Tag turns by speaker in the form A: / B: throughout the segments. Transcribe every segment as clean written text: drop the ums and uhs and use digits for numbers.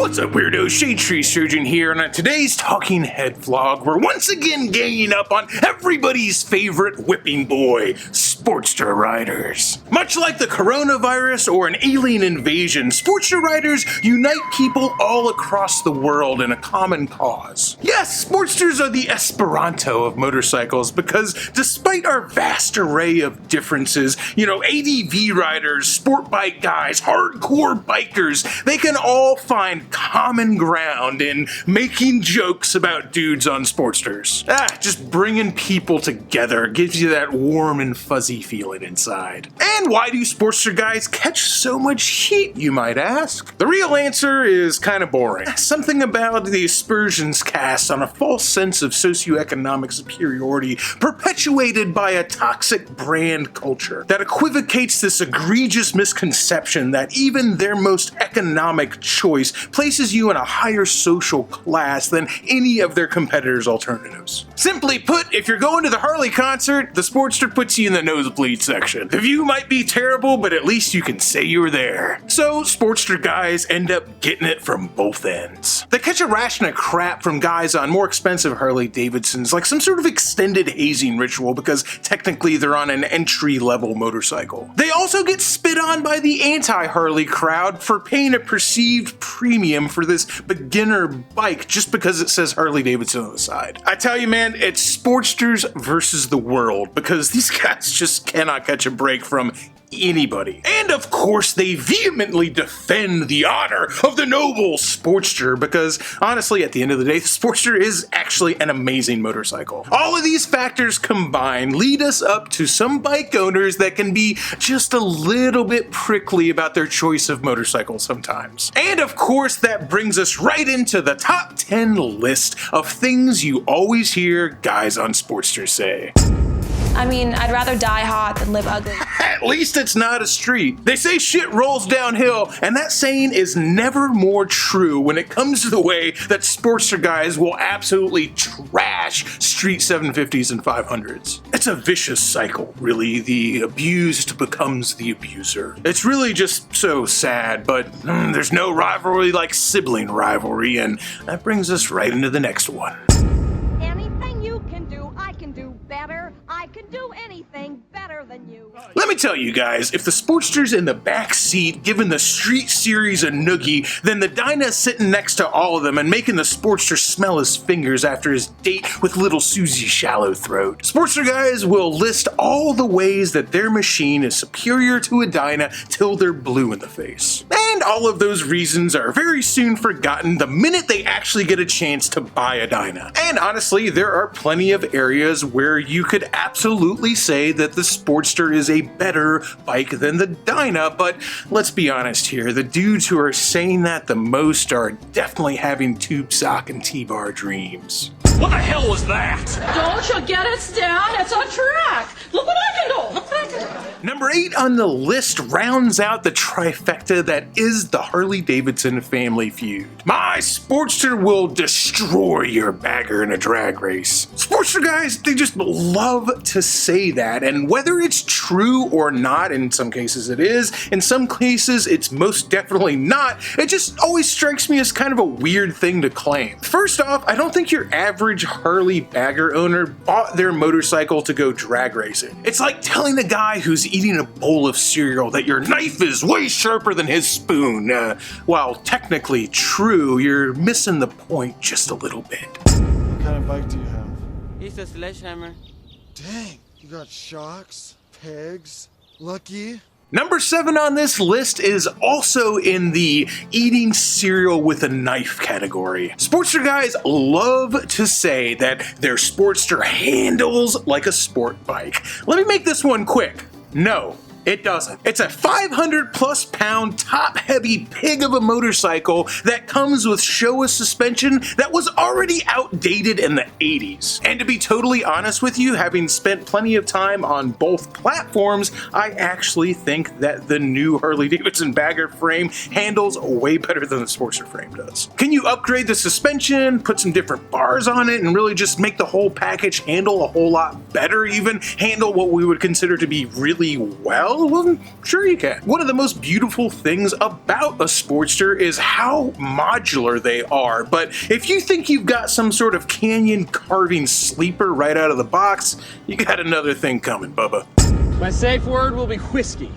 A: What's up, weirdo? Shadetree Surgeon here, and on today's Talking Head vlog, we're once again ganging up on everybody's favorite whipping boy, Sportster riders. Much like the coronavirus or an alien invasion, Sportster riders unite people all across the world in a common cause. Yes, Sportsters are the Esperanto of motorcycles because despite our vast array of differences, ADV riders, sport bike guys, hardcore bikers, they can all find common ground in making jokes about dudes on Sportsters. Just bringing people together gives you that warm and fuzzy feeling inside. And why do Sportster guys catch so much heat, you might ask? The real answer is kind of boring. Something about the aspersions cast on a false sense of socioeconomic superiority perpetuated by a toxic brand culture that equivocates this egregious misconception that even their most economic choice places you in a higher social class than any of their competitors' alternatives. Simply put, if you're going to the Harley concert, the Sportster puts you in the nosebleed section. The view might be terrible, but at least you can say you were there. So Sportster guys end up getting it from both ends. They catch a ration of crap from guys on more expensive Harley Davidsons, like some sort of extended hazing ritual because technically they're on an entry-level motorcycle. They also get spit on by the anti-Harley crowd for paying a perceived premium for this beginner bike just because it says Harley Davidson on the side. I tell you, man, it's Sportsters versus the world because these guys just cannot catch a break from anybody. And of course, they vehemently defend the honor of the noble Sportster because honestly, at the end of the day, the Sportster is actually an amazing motorcycle. All of these factors combined lead us up to some bike owners that can be just a little bit prickly about their choice of motorcycle sometimes. And of course, that brings us right into the top 10 list of things you always hear guys on Sportster say.
B: I mean, I'd rather die hot than live ugly.
A: At least it's not a street. They say shit rolls downhill, and that saying is never more true when it comes to the way that Sportster guys will absolutely trash street 750s and 500s. It's a vicious cycle, really. The abused becomes the abuser. It's really just so sad, but there's no rivalry like sibling rivalry, and that brings us right into the next one.
C: Anything you can do, I can do better. I can do anything better than you.
A: Let me tell you guys, if the Sportster's in the back seat giving the Street Series a noogie, then the Dyna's sitting next to all of them and making the Sportster smell his fingers after his date with little Susie Shallowthroat. Sportster guys will list all the ways that their machine is superior to a Dyna till they're blue in the face. And all of those reasons are very soon forgotten the minute they actually get a chance to buy a Dyna. And honestly, there are plenty of areas where you could absolutely say that the Sportster is a better bike than the Dyna, but let's be honest here, the dudes who are saying that the most are definitely having tube sock and T-bar dreams.
D: What the hell was that?
E: Don't you get it down? It's a track. Look what I can do. Look what I can do.
A: Number 8 on the list rounds out the trifecta that is the Harley Davidson family feud. My Sportster will destroy your bagger in a drag race. Sportster guys, they just love to say that, and whether it's true or not, in some cases it is, in some cases it's most definitely not, it just always strikes me as kind of a weird thing to claim. First off, I don't think your average Harley bagger owner bought their motorcycle to go drag racing. It's like telling a guy who's eating a bowl of cereal that your knife is way sharper than his spoon. While technically true, you're missing the point just a little bit.
F: What kind of bike do you have?
G: It's a sledgehammer.
F: Dang, you got shocks, pegs, lucky.
A: Number 7 on this list is also in the eating cereal with a knife category. Sportster guys love to say that their Sportster handles like a sport bike. Let me make this one quick. No. It doesn't. It's a 500+ pound top heavy pig of a motorcycle that comes with Showa suspension that was already outdated in the 80s. And to be totally honest with you, having spent plenty of time on both platforms, I actually think that the new Harley Davidson bagger frame handles way better than the Sportster frame does. Can you upgrade the suspension, put some different bars on it, and really just make the whole package handle a whole lot better, even handle what we would consider to be really well? Well, sure you can. One of the most beautiful things about a Sportster is how modular they are, but if you think you've got some sort of canyon carving sleeper right out of the box, you got another thing coming, Bubba.
D: My safe word will be whiskey.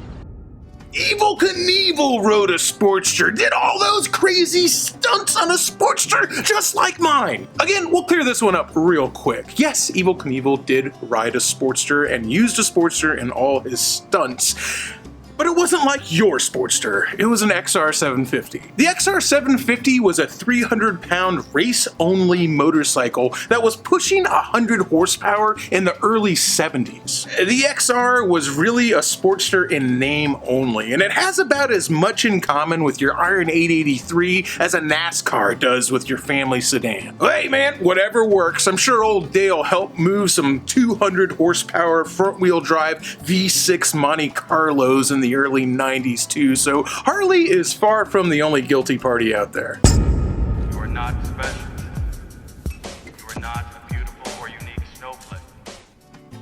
A: Evel Knievel rode a Sportster, did all those crazy stunts on a Sportster just like mine. Again, we'll clear this one up real quick. Yes, Evel Knievel did ride a Sportster and used a Sportster in all his stunts. But it wasn't like your Sportster, it was an XR750. The XR750 was a 300-pound race-only motorcycle that was pushing 100 horsepower in the early 70s. The XR was really a Sportster in name only, and it has about as much in common with your Iron 883 as a NASCAR does with your family sedan. Hey man, whatever works. I'm sure old Dale helped move some 200 horsepower front-wheel drive V6 Monte Carlos in the early 90s too, so Harley is far from the only guilty party out there.
G: You are not special. You are not a beautiful or unique snowflake.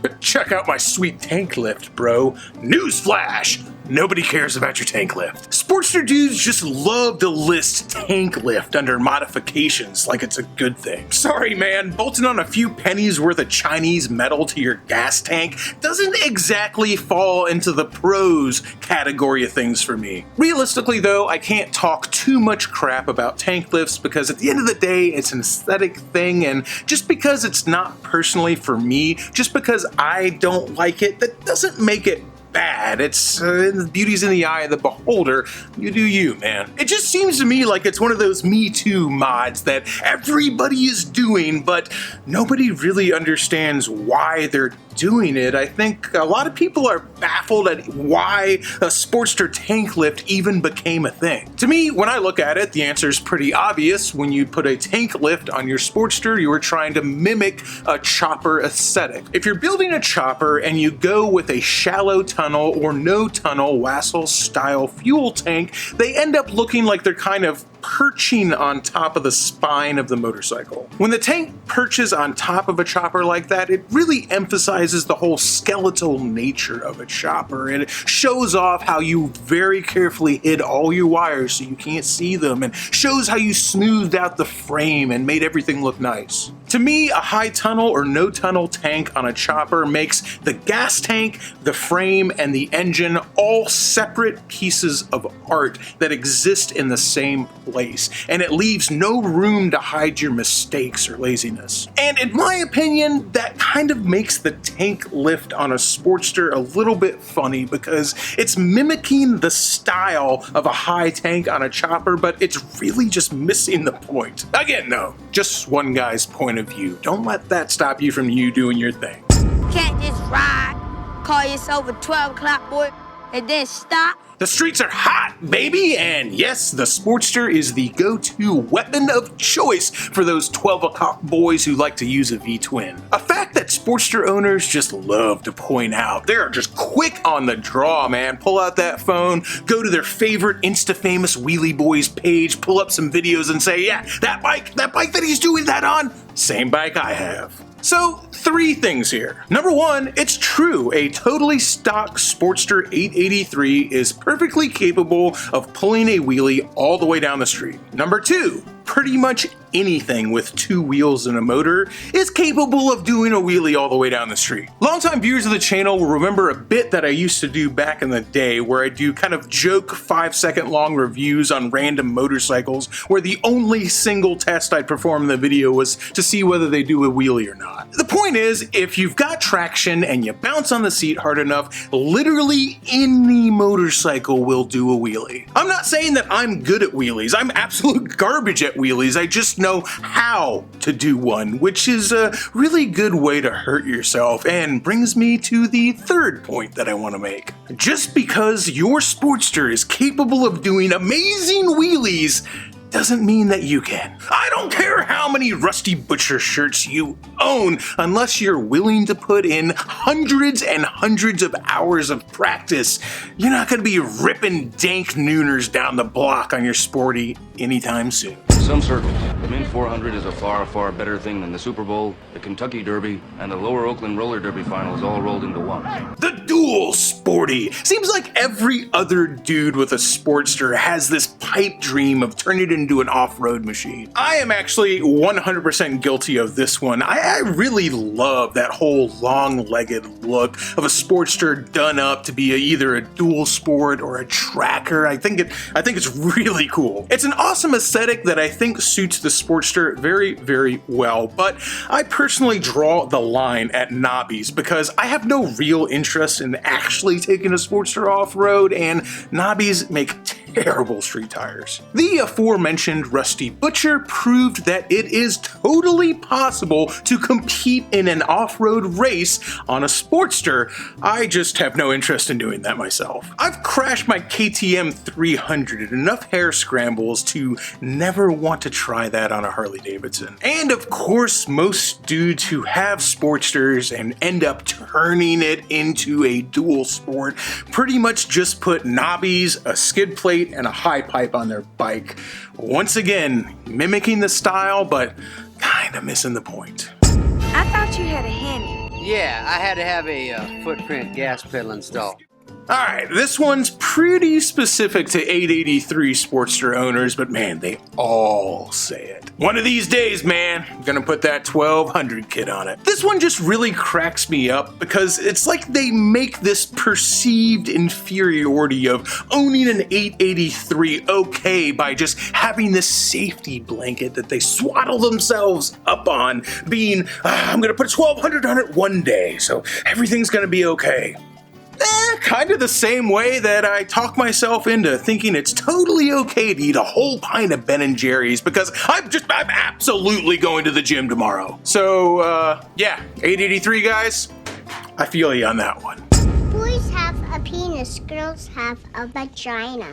A: But check out my sweet tank lift, bro. Newsflash! Nobody cares about your tank lift. Sportster dudes just love to list tank lift under modifications like it's a good thing. Sorry man, bolting on a few pennies worth of Chinese metal to your gas tank doesn't exactly fall into the pros category of things for me. Realistically though, I can't talk too much crap about tank lifts because at the end of the day, it's an aesthetic thing, and just because it's not personally for me, just because I don't like it, that doesn't make it bad. It's the beauty's in the eye of the beholder. You do you, man. It just seems to me like it's one of those Me Too mods that everybody is doing, but nobody really understands why they're doing it. I think a lot of people are baffled at why a Sportster tank lift even became a thing. To me, when I look at it, the answer is pretty obvious. When you put a tank lift on your Sportster, you are trying to mimic a chopper aesthetic. If you're building a chopper and you go with a shallow tunnel or no tunnel Wassel style fuel tank, they end up looking like they're kind of perching on top of the spine of the motorcycle. When the tank perches on top of a chopper like that, it really emphasizes the whole skeletal nature of a chopper, and it shows off how you very carefully hid all your wires so you can't see them, and shows how you smoothed out the frame and made everything look nice. To me, a high tunnel or no tunnel tank on a chopper makes the gas tank, the frame, and the engine all separate pieces of art that exist in the same place, and it leaves no room to hide your mistakes or laziness. And in my opinion, that kind of makes the tank lift on a Sportster a little bit funny because it's mimicking the style of a high tank on a chopper, but it's really just missing the point. Again though, just one guy's point of view. Don't let that stop you from you doing your thing.
H: Can't just ride, call yourself a 12 o'clock boy, and then stop.
A: The streets are hot, baby, and yes, the Sportster is the go-to weapon of choice for those 12 o'clock boys who like to use a V-twin. A fact that Sportster owners just love to point out. They're just quick on the draw, man. Pull out that phone, go to their favorite Insta-famous Wheelie Boys page, pull up some videos and say, yeah, that bike that he's doing that on, same bike I have. So, 3 things here. Number 1, it's true, a totally stock Sportster 883 is perfectly capable of pulling a wheelie all the way down the street. Number 2, pretty much anything with 2 wheels and a motor is capable of doing a wheelie all the way down the street. Longtime viewers of the channel will remember a bit that I used to do back in the day where I do kind of joke 5-second long reviews on random motorcycles where the only single test I'd perform in the video was to see whether they do a wheelie or not. The point is, if you've got traction and you bounce on the seat hard enough, literally any motorcycle will do a wheelie. I'm not saying that I'm good at wheelies. I'm absolute garbage at wheelies. I just know how to do one, which is a really good way to hurt yourself, and brings me to the 3rd point that I want to make. Just because your Sportster is capable of doing amazing wheelies doesn't mean that you can. I don't care how many Rusty Butcher shirts you own unless you're willing to put in hundreds and hundreds of hours of practice. You're not going to be ripping dank nooners down the block on your Sporty anytime soon.
I: some circles, the Mint 400 is a far, far better thing than the Super Bowl, the Kentucky Derby, and the Lower Oakland Roller Derby finals all rolled into one.
A: The dual sporty. Seems like every other dude with a Sportster has this pipe dream of turning it into an off-road machine. I am actually 100% guilty of this one. I really love that whole long-legged look of a Sportster done up to be either a dual sport or a tracker. I think it's really cool. It's an awesome aesthetic that I think suits the Sportster very, very well, but I personally draw the line at knobbies because I have no real interest in actually taking a Sportster off-road, and knobbies make terrible street tires. The aforementioned Rusty Butcher proved that it is totally possible to compete in an off-road race on a Sportster. I just have no interest in doing that myself. I've crashed my KTM 300 in enough hair scrambles to never want to try that on a Harley Davidson. And of course, most dudes who have Sportsters and end up turning it into a dual sport pretty much just put knobbies, a skid plate, and a high pipe on their bike. Once again, mimicking the style, but kinda missing the point.
H: I thought you had a Hemi.
J: Yeah, I had to have a footprint gas pedal installed.
A: Alright, this one's pretty specific to 883 Sportster owners, but man, they all say it. One of these days, man, I'm gonna put that 1200 kit on it. This one just really cracks me up because it's like they make this perceived inferiority of owning an 883 okay by just having this safety blanket that they swaddle themselves up on, being, I'm gonna put 1200 on it one day, so everything's gonna be okay. Kind of the same way that I talk myself into thinking it's totally okay to eat a whole pint of Ben & Jerry's because I'm absolutely going to the gym tomorrow. So, yeah, 883 guys, I feel you on that one.
K: Boys have a penis, girls have a vagina.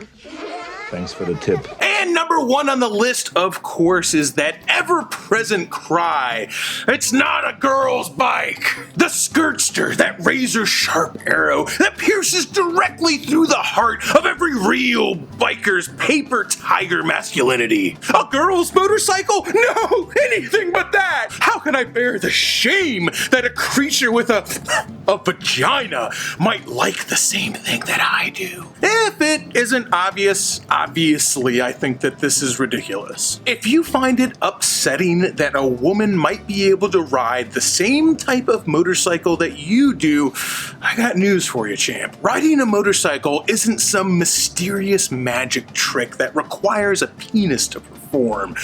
L: Thanks for the tip.
A: And number one on the list, of course, is that ever-present cry. It's not a girl's bike. The Skirtster, that razor-sharp arrow that pierces directly through the heart of every real biker's paper tiger masculinity. A girl's motorcycle? No, anything but that. How can I bear the shame that a creature with a vagina might like the same thing that I do? If it isn't obvious, obviously, I think that this is ridiculous. If you find it upsetting that a woman might be able to ride the same type of motorcycle that you do, I got news for you, champ. Riding a motorcycle isn't some mysterious magic trick that requires a penis to perform.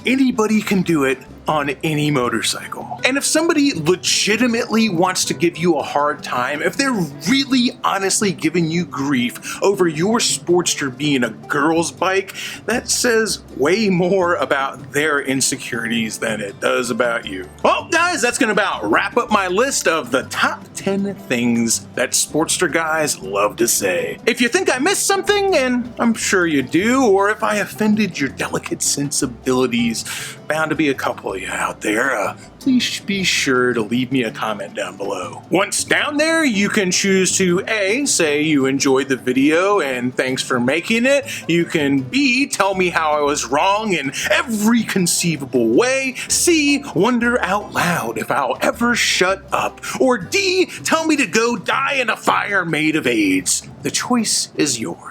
A: Anybody can do it on any motorcycle. And if somebody legitimately wants to give you a hard time, if they're really honestly giving you grief over your Sportster being a girl's bike, that says way more about their insecurities than it does about you. Well, guys, that's gonna about wrap up my list of the top 10 things that Sportster guys love to say. If you think I missed something, and I'm sure you do, or if I offended your delicate sensibilities, bound to be a couple of you out there, please be sure to leave me a comment down below. Once down there, you can choose to A, say you enjoyed the video and thanks for making it. You can B, tell me how I was wrong in every conceivable way. C, wonder out loud if I'll ever shut up. Or D, tell me to go die in a fire made of AIDS. The choice is yours.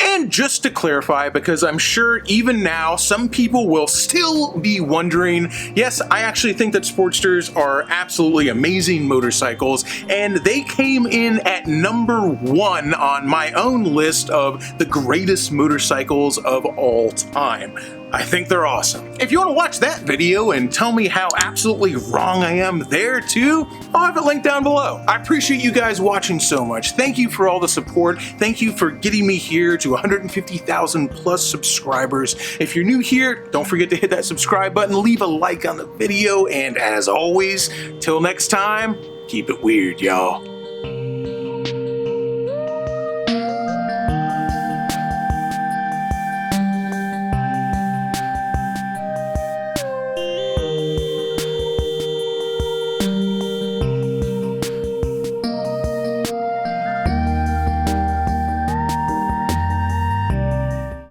A: And just to clarify, because I'm sure even now some people will still be wondering, yes, I actually think that Sportsters are absolutely amazing motorcycles, and they came in at number 1 on my own list of the greatest motorcycles of all time. I think they're awesome. If you want to watch that video and tell me how absolutely wrong I am there too, I'll have it linked down below. I appreciate you guys watching so much. Thank you for all the support. Thank you for getting me here to 150,000 plus subscribers. If you're new here, don't forget to hit that subscribe button, leave a like on the video, and as always, till next time, keep it weird, y'all.